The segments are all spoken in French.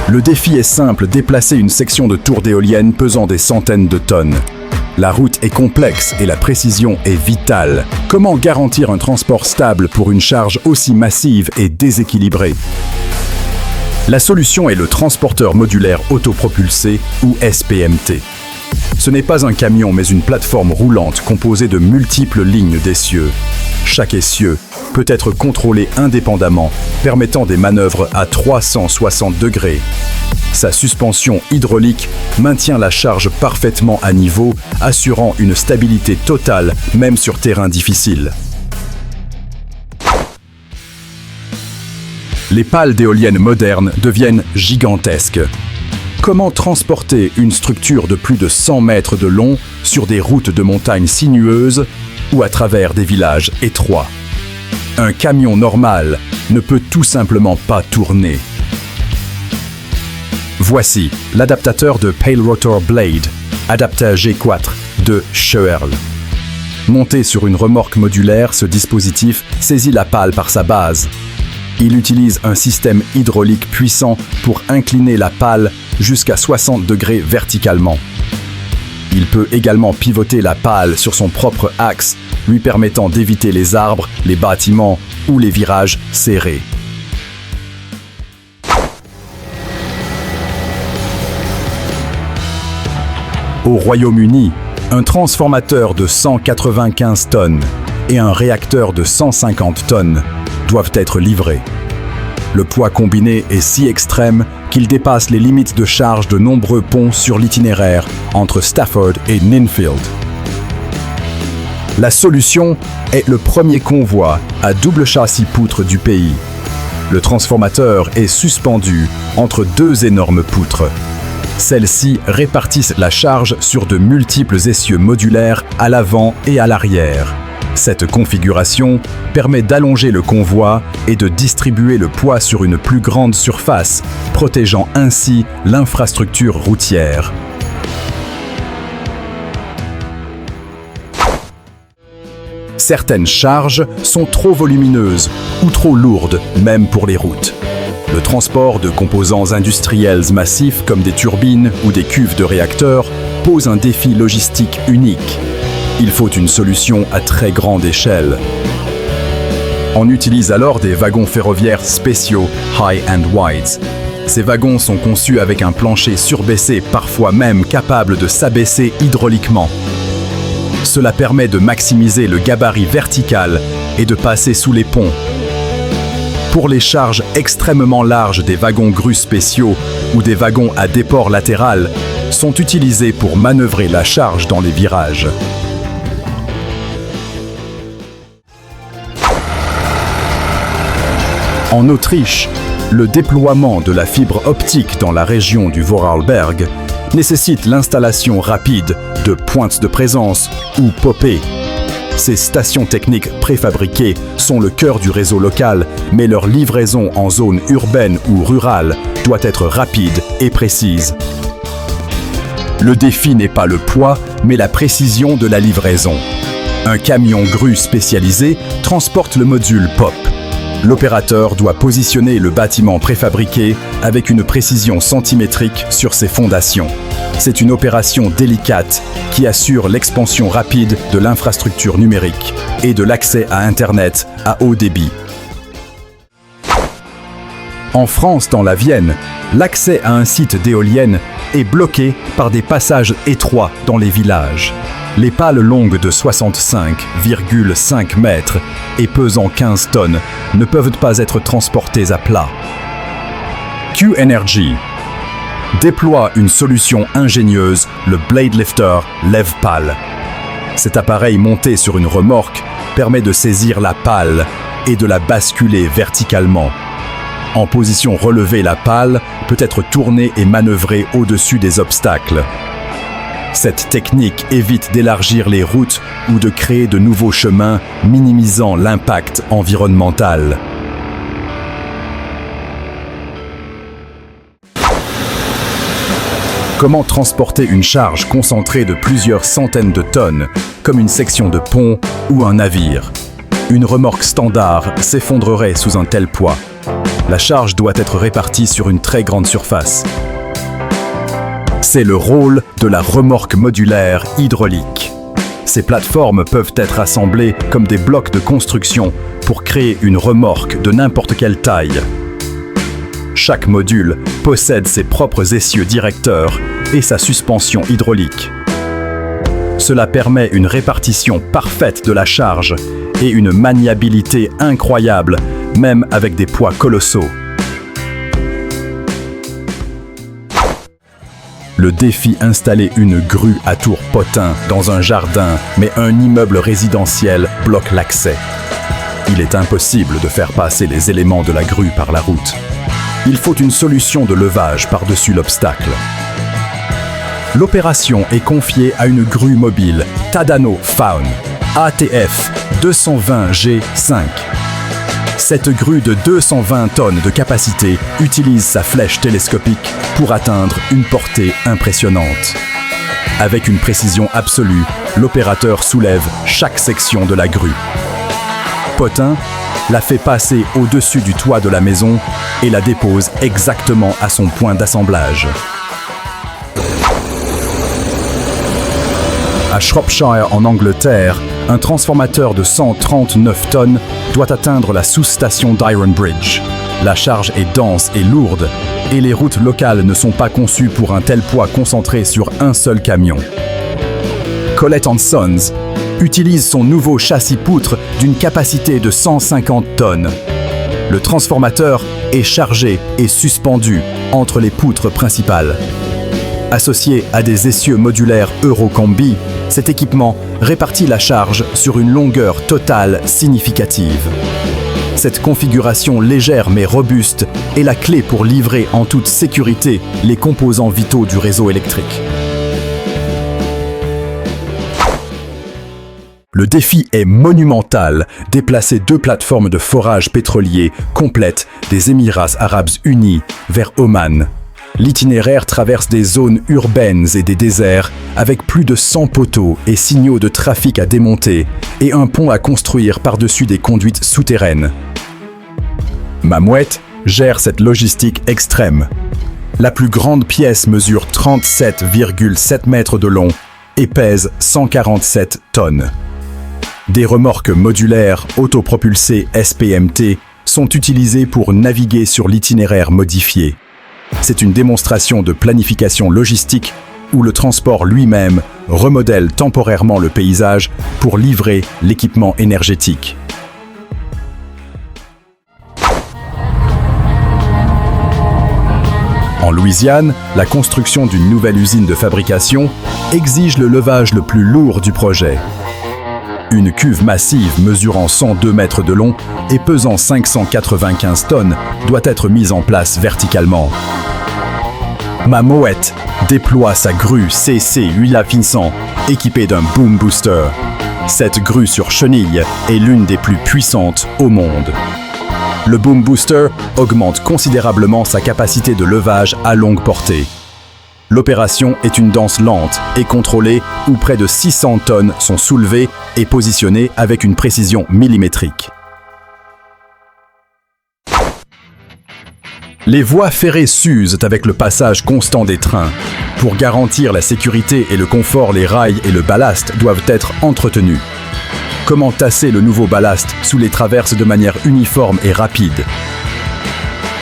Le défi est simple, déplacer une section de tour d'éolienne pesant des centaines de tonnes. La route est complexe et la précision est vitale. Comment garantir un transport stable pour une charge aussi massive et déséquilibrée? La solution est le transporteur modulaire autopropulsé ou SPMT. Ce n'est pas un camion mais une plateforme roulante composée de multiples lignes d'essieux. Chaque essieu peut être contrôlé indépendamment, permettant des manœuvres à 360 degrés. Sa suspension hydraulique maintient la charge parfaitement à niveau, assurant une stabilité totale même sur terrain difficile. Les pales d'éoliennes modernes deviennent gigantesques. Comment transporter une structure de plus de 100 mètres de long sur des routes de montagne sinueuses ou à travers des villages étroits? Un camion normal ne peut tout simplement pas tourner. Voici l'adaptateur de Pale Rotor Blade, Adapta G4 de Schoerl. Monté sur une remorque modulaire, ce dispositif saisit la pale par sa base. Il utilise un système hydraulique puissant pour incliner la pale jusqu'à 60 degrés verticalement. Il peut également pivoter la pale sur son propre axe, lui permettant d'éviter les arbres, les bâtiments ou les virages serrés. Au Royaume-Uni, un transformateur de 195 tonnes et un réacteur de 150 tonnes doivent être livrés. Le poids combiné est si extrême qu'il dépasse les limites de charge de nombreux ponts sur l'itinéraire entre Stafford et Ninfield. La solution est le premier convoi à double châssis poutre du pays. Le transformateur est suspendu entre deux énormes poutres. Celles-ci répartissent la charge sur de multiples essieux modulaires à l'avant et à l'arrière. Cette configuration permet d'allonger le convoi et de distribuer le poids sur une plus grande surface, protégeant ainsi l'infrastructure routière. Certaines charges sont trop volumineuses ou trop lourdes, même pour les routes. Le transport de composants industriels massifs comme des turbines ou des cuves de réacteurs pose un défi logistique unique. Il faut une solution à très grande échelle. On utilise alors des wagons ferroviaires spéciaux High and Wides. Ces wagons sont conçus avec un plancher surbaissé, parfois même capable de s'abaisser hydrauliquement. Cela permet de maximiser le gabarit vertical et de passer sous les ponts. Pour les charges extrêmement larges, des wagons grues spéciaux ou des wagons à déport latéral sont utilisés pour manœuvrer la charge dans les virages. En Autriche, le déploiement de la fibre optique dans la région du Vorarlberg nécessite l'installation rapide de pointes de présence ou POP. Ces stations techniques préfabriquées sont le cœur du réseau local, mais leur livraison en zone urbaine ou rurale doit être rapide et précise. Le défi n'est pas le poids, mais la précision de la livraison. Un camion grue spécialisé transporte le module POP. L'opérateur doit positionner le bâtiment préfabriqué avec une précision centimétrique sur ses fondations. C'est une opération délicate qui assure l'expansion rapide de l'infrastructure numérique et de l'accès à Internet à haut débit. En France, dans la Vienne, l'accès à un site d'éoliennes est bloqué par des passages étroits dans les villages. Les pales longues de 65,5 mètres et pesant 15 tonnes ne peuvent pas être transportées à plat. Q-Energy déploie une solution ingénieuse, le Blade Lifter lève-pale. Cet appareil monté sur une remorque permet de saisir la pale et de la basculer verticalement. En position relevée, la pale peut être tournée et manœuvrée au-dessus des obstacles. Cette technique évite d'élargir les routes ou de créer de nouveaux chemins, minimisant l'impact environnemental. Comment transporter une charge concentrée de plusieurs centaines de tonnes, comme une section de pont ou un navire? Une remorque standard s'effondrerait sous un tel poids. La charge doit être répartie sur une très grande surface. C'est le rôle de la remorque modulaire hydraulique. Ces plateformes peuvent être assemblées comme des blocs de construction pour créer une remorque de n'importe quelle taille. Chaque module possède ses propres essieux directeurs et sa suspension hydraulique. Cela permet une répartition parfaite de la charge et une maniabilité incroyable, même avec des poids colossaux. Le défi installer une grue à tour potin dans un jardin, mais un immeuble résidentiel bloque l'accès. Il est impossible de faire passer les éléments de la grue par la route. Il faut une solution de levage par-dessus l'obstacle. L'opération est confiée à une grue mobile Tadano Faun ATF 220G5. Cette grue de 220 tonnes de capacité utilise sa flèche télescopique pour atteindre une portée impressionnante. Avec une précision absolue, l'opérateur soulève chaque section de la grue. Potin la fait passer au-dessus du toit de la maison et la dépose exactement à son point d'assemblage. À Shropshire, en Angleterre, un transformateur de 139 tonnes doit atteindre la sous-station d'Ironbridge. La charge est dense et lourde, et les routes locales ne sont pas conçues pour un tel poids concentré sur un seul camion. Collett & Sons utilise son nouveau châssis-poutre d'une capacité de 150 tonnes. Le transformateur est chargé et suspendu entre les poutres principales. Associé à des essieux modulaires Eurocombi, cet équipement répartit la charge sur une longueur totale significative. Cette configuration légère mais robuste est la clé pour livrer en toute sécurité les composants vitaux du réseau électrique. Le défi est monumental, déplacer 2 plateformes de forage pétrolier complètes des Émirats arabes unis vers Oman. L'itinéraire traverse des zones urbaines et des déserts, avec plus de 100 poteaux et signaux de trafic à démonter, et un pont à construire par-dessus des conduites souterraines. Mamouette gère cette logistique extrême. La plus grande pièce mesure 37,7 mètres de long et pèse 147 tonnes. Des remorques modulaires autopropulsées SPMT sont utilisées pour naviguer sur l'itinéraire modifié. C'est une démonstration de planification logistique où le transport lui-même remodèle temporairement le paysage pour livrer l'équipement énergétique. En Louisiane, la construction d'une nouvelle usine de fabrication exige le levage le plus lourd du projet. Une cuve massive mesurant 102 mètres de long et pesant 595 tonnes doit être mise en place verticalement. Mamouette déploie sa grue CC800 équipée d'un boom booster. Cette grue sur chenille est l'une des plus puissantes au monde. Le boom booster augmente considérablement sa capacité de levage à longue portée. L'opération est une danse lente et contrôlée où près de 600 tonnes sont soulevées et positionnées avec une précision millimétrique. Les voies ferrées s'usent avec le passage constant des trains. Pour garantir la sécurité et le confort, les rails et le ballast doivent être entretenus. Comment tasser le nouveau ballast sous les traverses de manière uniforme et rapide?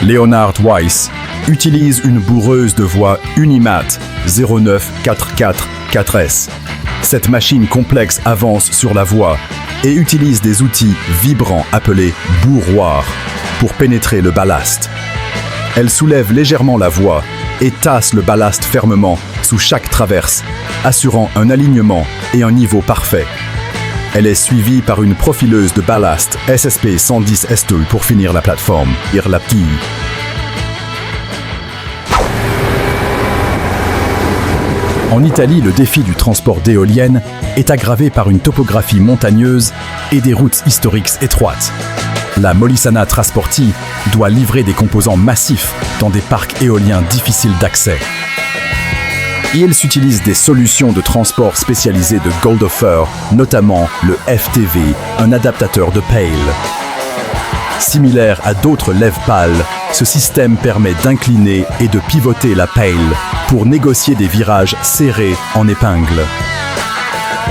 Leonard Weiss utilise une bourreuse de voie Unimat 09444S. Cette machine complexe avance sur la voie et utilise des outils vibrants appelés bourroirs pour pénétrer le ballast. Elle soulève légèrement la voie et tasse le ballast fermement sous chaque traverse, assurant un alignement et un niveau parfait. Elle est suivie par une profileuse de ballast SSP 110 S2 pour finir la plateforme. Irlapti. En Italie, le défi du transport d'éoliennes est aggravé par une topographie montagneuse et des routes historiques étroites. La Molisana Trasporti doit livrer des composants massifs dans des parcs éoliens difficiles d'accès. Ils utilisent des solutions de transport spécialisées de Goldhofer, notamment le FTV, un adaptateur de Pale. Similaire à d'autres lève-pales, ce système permet d'incliner et de pivoter la pale pour négocier des virages serrés en épingle.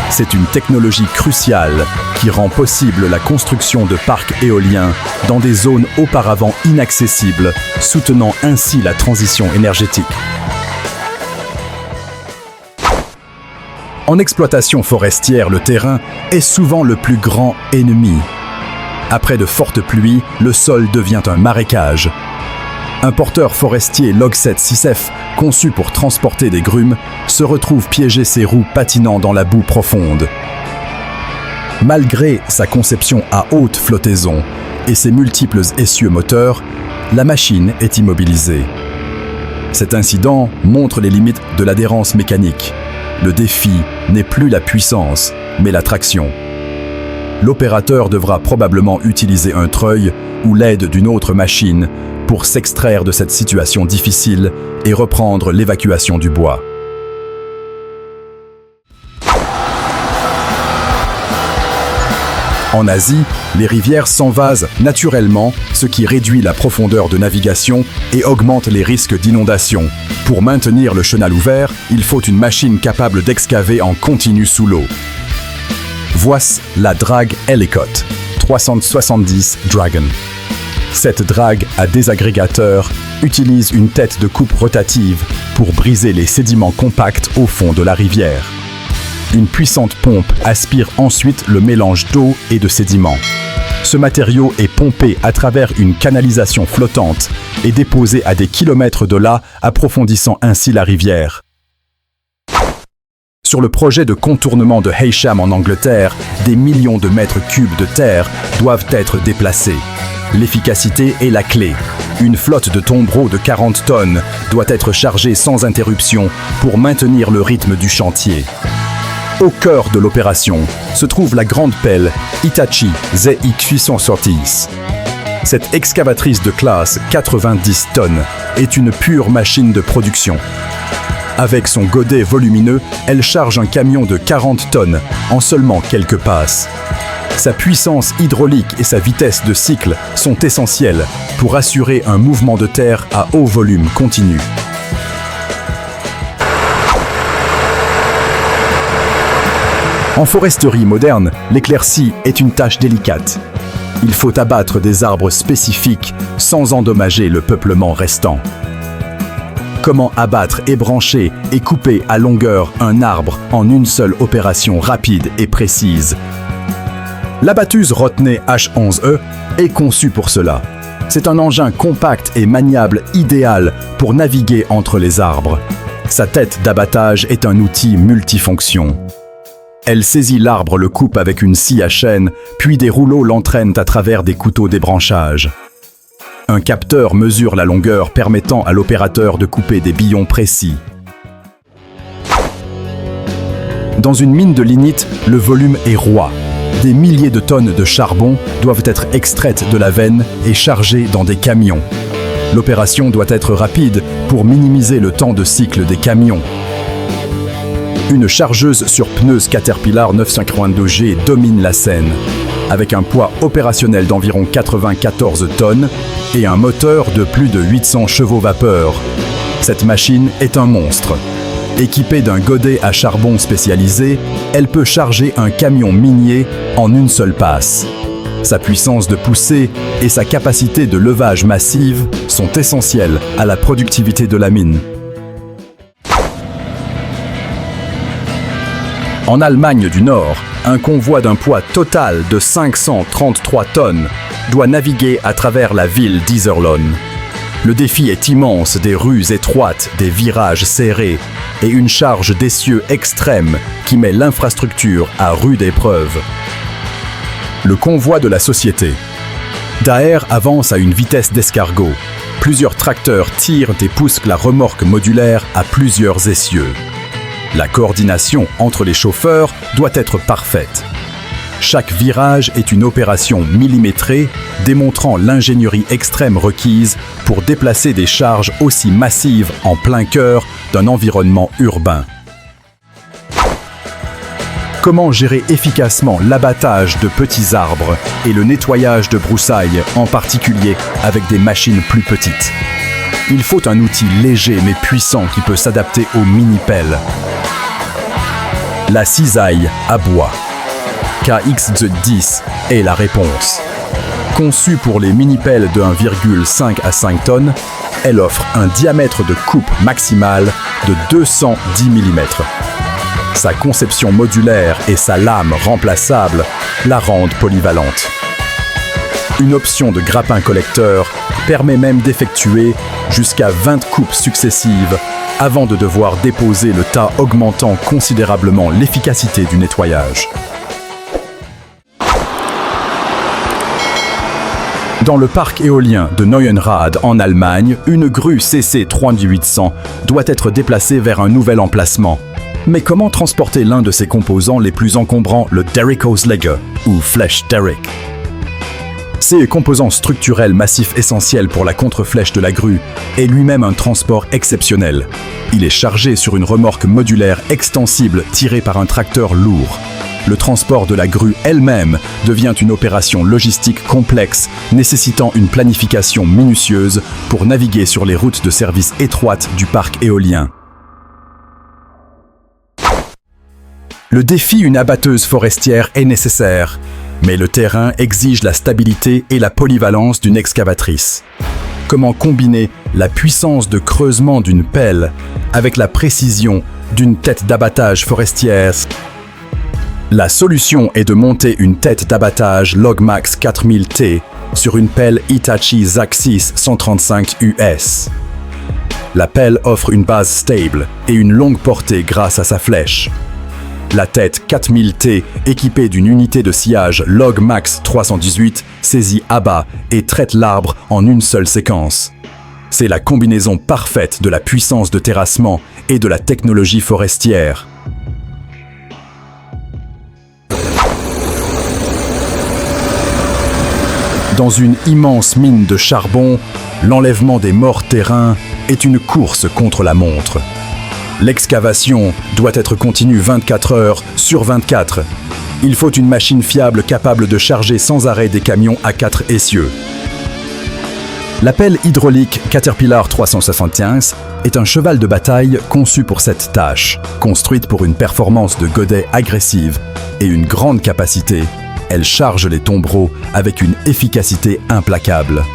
C'est une technologie cruciale qui rend possible la construction de parcs éoliens dans des zones auparavant inaccessibles, soutenant ainsi la transition énergétique. En exploitation forestière, le terrain est souvent le plus grand ennemi. Après de fortes pluies, le sol devient un marécage. Un porteur forestier Log7 6F, conçu pour transporter des grumes, se retrouve piéger ses roues patinant dans la boue profonde. Malgré sa conception à haute flottaison et ses multiples essieux moteurs, la machine est immobilisée. Cet incident montre les limites de l'adhérence mécanique. Le défi n'est plus la puissance, mais la traction. L'opérateur devra probablement utiliser un treuil ou l'aide d'une autre machine pour s'extraire de cette situation difficile et reprendre l'évacuation du bois. En Asie, les rivières s'envasent naturellement, ce qui réduit la profondeur de navigation et augmente les risques d'inondation. Pour maintenir le chenal ouvert, il faut une machine capable d'excaver en continu sous l'eau. Voici la drague Ellicott 370 Dragon. Cette drague à désagrégateur utilise une tête de coupe rotative pour briser les sédiments compacts au fond de la rivière. Une puissante pompe aspire ensuite le mélange d'eau et de sédiments. Ce matériau est pompé à travers une canalisation flottante et déposé à des kilomètres de là, approfondissant ainsi la rivière. Sur le projet de contournement de Heysham en Angleterre, des millions de mètres cubes de terre doivent être déplacés. L'efficacité est la clé. Une flotte de tombereaux de 40 tonnes doit être chargée sans interruption pour maintenir le rythme du chantier. Au cœur de l'opération se trouve la grande pelle Hitachi ZX870. Cette excavatrice de classe 90 tonnes est une pure machine de production. Avec son godet volumineux, elle charge un camion de 40 tonnes en seulement quelques passes. Sa puissance hydraulique et sa vitesse de cycle sont essentielles pour assurer un mouvement de terre à haut volume continu. En foresterie moderne, l'éclaircie est une tâche délicate. Il faut abattre des arbres spécifiques sans endommager le peuplement restant. Comment abattre, ébrancher et couper à longueur un arbre en une seule opération rapide et précise? La batteuse Rotney H11E est conçue pour cela. C'est un engin compact et maniable idéal pour naviguer entre les arbres. Sa tête d'abattage est un outil multifonction. Elle saisit l'arbre, le coupe avec une scie à chaîne, puis des rouleaux l'entraînent à travers des couteaux débranchage. Un capteur mesure la longueur permettant à l'opérateur de couper des billons précis. Dans une mine de lignite, le volume est roi. Des milliers de tonnes de charbon doivent être extraites de la veine et chargées dans des camions. L'opération doit être rapide pour minimiser le temps de cycle des camions. Une chargeuse sur pneus Caterpillar 982G domine la scène, avec un poids opérationnel d'environ 94 tonnes et un moteur de plus de 800 chevaux vapeur. Cette machine est un monstre. Équipée d'un godet à charbon spécialisé, elle peut charger un camion minier en une seule passe. Sa puissance de poussée et sa capacité de levage massive sont essentielles à la productivité de la mine. En Allemagne du Nord, un convoi d'un poids total de 533 tonnes doit naviguer à travers la ville d'Iserlohn. Le défi est immense, des rues étroites, des virages serrés et une charge d'essieu extrême qui met l'infrastructure à rude épreuve. Le convoi de la société. Daher avance à une vitesse d'escargot. Plusieurs tracteurs tirent et poussent la remorque modulaire à plusieurs essieux. La coordination entre les chauffeurs doit être parfaite. Chaque virage est une opération millimétrée, démontrant l'ingénierie extrême requise pour déplacer des charges aussi massives en plein cœur d'un environnement urbain. Comment gérer efficacement l'abattage de petits arbres et le nettoyage de broussailles, en particulier avec des machines plus petites? Il faut un outil léger mais puissant qui peut s'adapter aux mini-pelles. La cisaille à bois KX10 est la réponse. Conçue pour les mini-pelles de 1,5 à 5 tonnes, elle offre un diamètre de coupe maximal de 210 mm. Sa conception modulaire et sa lame remplaçable la rendent polyvalente. Une option de grappin collecteur permet même d'effectuer jusqu'à 20 coupes successives avant de devoir déposer le tas, augmentant considérablement l'efficacité du nettoyage. Dans le parc éolien de Neuenrad en Allemagne, une grue CC 3800 doit être déplacée vers un nouvel emplacement. Mais comment transporter l'un de ses composants les plus encombrants, le Derrick-Ausleger ou Flèche Derrick? Ces composants structurels massifs essentiels pour la contre-flèche de la grue est lui-même un transport exceptionnel. Il est chargé sur une remorque modulaire extensible tirée par un tracteur lourd. Le transport de la grue elle-même devient une opération logistique complexe, nécessitant une planification minutieuse pour naviguer sur les routes de service étroites du parc éolien. Le défi une abatteuse forestière est nécessaire, mais le terrain exige la stabilité et la polyvalence d'une excavatrice. Comment combiner la puissance de creusement d'une pelle avec la précision d'une tête d'abattage forestière? La solution est de monter une tête d'abattage Logmax 4000T sur une pelle Hitachi Zaxis 135 US. La pelle offre une base stable et une longue portée grâce à sa flèche. La tête 4000T, équipée d'une unité de sciage Logmax 318, saisit à bas et traite l'arbre en une seule séquence. C'est la combinaison parfaite de la puissance de terrassement et de la technologie forestière. Dans une immense mine de charbon, l'enlèvement des morts terrains est une course contre la montre. L'excavation doit être continue 24 heures sur 24. Il faut une machine fiable capable de charger sans arrêt des camions à 4 essieux. La pelle hydraulique Caterpillar 375 est un cheval de bataille conçu pour cette tâche. Construite pour une performance de godet agressive et une grande capacité, elle charge les tombereaux avec une efficacité implacable.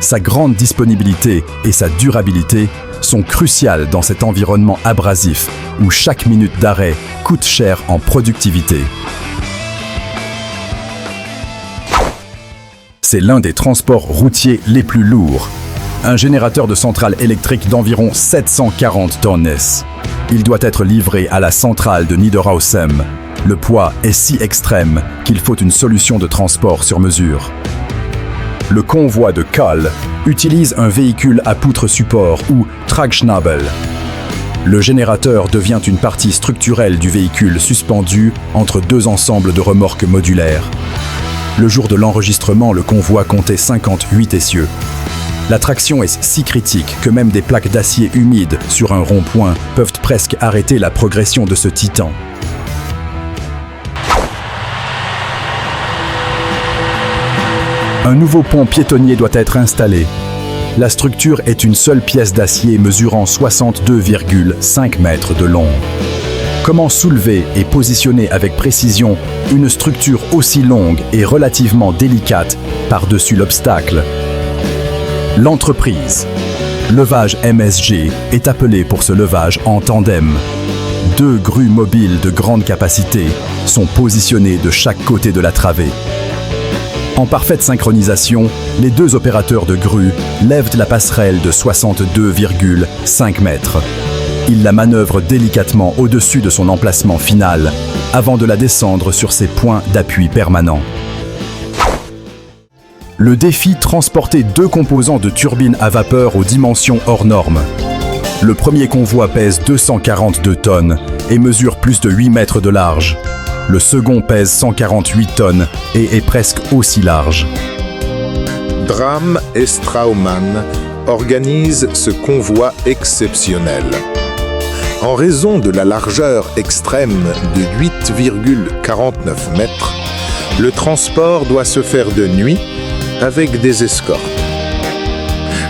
Sa grande disponibilité et sa durabilité sont cruciales dans cet environnement abrasif où chaque minute d'arrêt coûte cher en productivité. C'est l'un des transports routiers les plus lourds. Un générateur de centrale électrique d'environ 740 tonnes. Il doit être livré à la centrale de Niederhausen. Le poids est si extrême qu'il faut une solution de transport sur mesure. Le convoi de Kahl utilise un véhicule à poutre support ou Tragschnabel. Le générateur devient une partie structurelle du véhicule suspendu entre deux ensembles de remorques modulaires. Le jour de l'enregistrement, le convoi comptait 58 essieux. La traction est si critique que même des plaques d'acier humides sur un rond-point peuvent presque arrêter la progression de ce titan. Un nouveau pont piétonnier doit être installé. La structure est une seule pièce d'acier mesurant 62,5 mètres de long. Comment soulever et positionner avec précision une structure aussi longue et relativement délicate par-dessus l'obstacle? L'entreprise Levage MSG est appelée pour ce levage en tandem. 2 grues mobiles de grande capacité sont positionnées de chaque côté de la travée. En parfaite synchronisation, les 2 opérateurs de grue lèvent la passerelle de 62,5 mètres. Ils la manœuvrent délicatement au-dessus de son emplacement final, avant de la descendre sur ses points d'appui permanents. Le défi, transporter 2 composants de turbine à vapeur aux dimensions hors normes. Le premier convoi pèse 242 tonnes et mesure plus de 8 mètres de large. Le second pèse 148 tonnes et est presque aussi large. Dram et Straumann organisent ce convoi exceptionnel. En raison de la largeur extrême de 8,49 mètres, le transport doit se faire de nuit avec des escortes.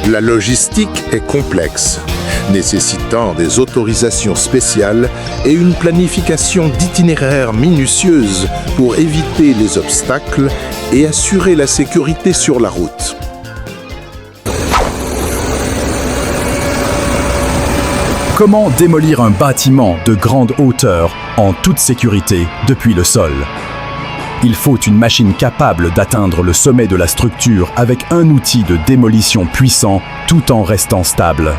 La logistique est complexe, nécessitant des autorisations spéciales et une planification d'itinéraire minutieuse pour éviter les obstacles et assurer la sécurité sur la route. Comment démolir un bâtiment de grande hauteur en toute sécurité depuis le sol? Il faut une machine capable d'atteindre le sommet de la structure avec un outil de démolition puissant tout en restant stable.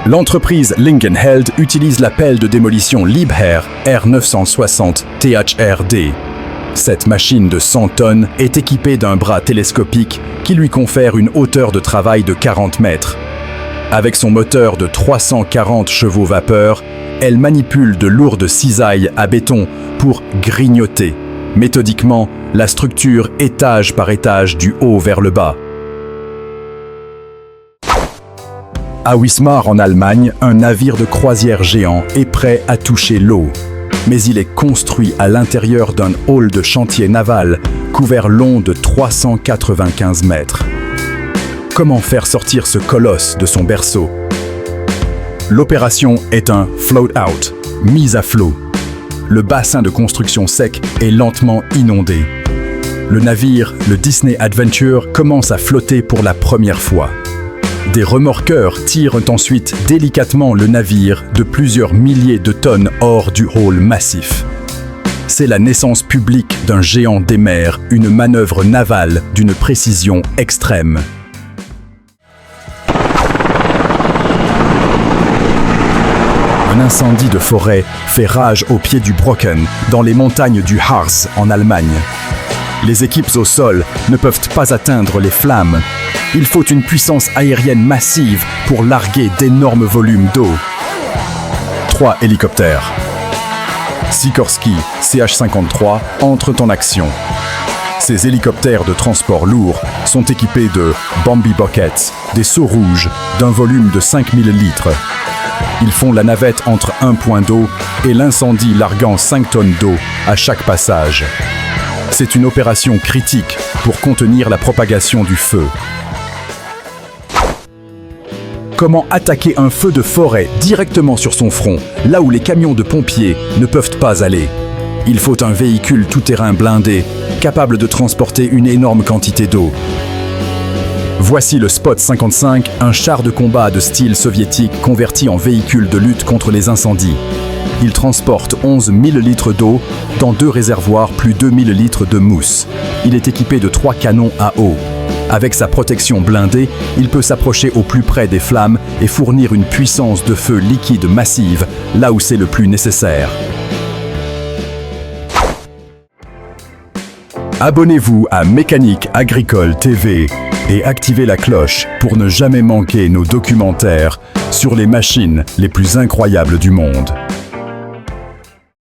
L'entreprise Lincoln-Held utilise la pelle de démolition Liebherr R960 THRD. Cette machine de 100 tonnes est équipée d'un bras télescopique qui lui confère une hauteur de travail de 40 mètres. Avec son moteur de 340 chevaux vapeur, elle manipule de lourdes cisailles à béton pour grignoter méthodiquement la structure étage par étage du haut vers le bas. À Wismar en Allemagne, un navire de croisière géant est prêt à toucher l'eau. Mais il est construit à l'intérieur d'un hall de chantier naval couvert long de 395 mètres. Comment faire sortir ce colosse de son berceau? L'opération est un float out, mise à flot. Le bassin de construction sec est lentement inondé. Le navire, le Disney Adventure, commence à flotter pour la première fois. Des remorqueurs tirent ensuite délicatement le navire de plusieurs milliers de tonnes hors du hall massif. C'est la naissance publique d'un géant des mers, une manœuvre navale d'une précision extrême. Un incendie de forêt fait rage au pied du Brocken, dans les montagnes du Harz en Allemagne. Les équipes au sol ne peuvent pas atteindre les flammes. Il faut une puissance aérienne massive pour larguer d'énormes volumes d'eau. 3 hélicoptères. Sikorsky CH-53 entrent en action. Ces hélicoptères de transport lourd sont équipés de Bombi Buckets, des seaux rouges d'un volume de 5000 litres. Ils font la navette entre un point d'eau et l'incendie larguant 5 tonnes d'eau à chaque passage. C'est une opération critique pour contenir la propagation du feu. Comment attaquer un feu de forêt directement sur son front, là où les camions de pompiers ne peuvent pas aller? Il faut un véhicule tout-terrain blindé, capable de transporter une énorme quantité d'eau. Voici le Spot 55, un char de combat de style soviétique converti en véhicule de lutte contre les incendies. Il transporte 11 000 litres d'eau dans 2 réservoirs plus 2000 litres de mousse. Il est équipé de 3 canons à eau. Avec sa protection blindée, il peut s'approcher au plus près des flammes et fournir une puissance de feu liquide massive là où c'est le plus nécessaire. Abonnez-vous à Mécanique Agricole TV et activez la cloche pour ne jamais manquer nos documentaires sur les machines les plus incroyables du monde.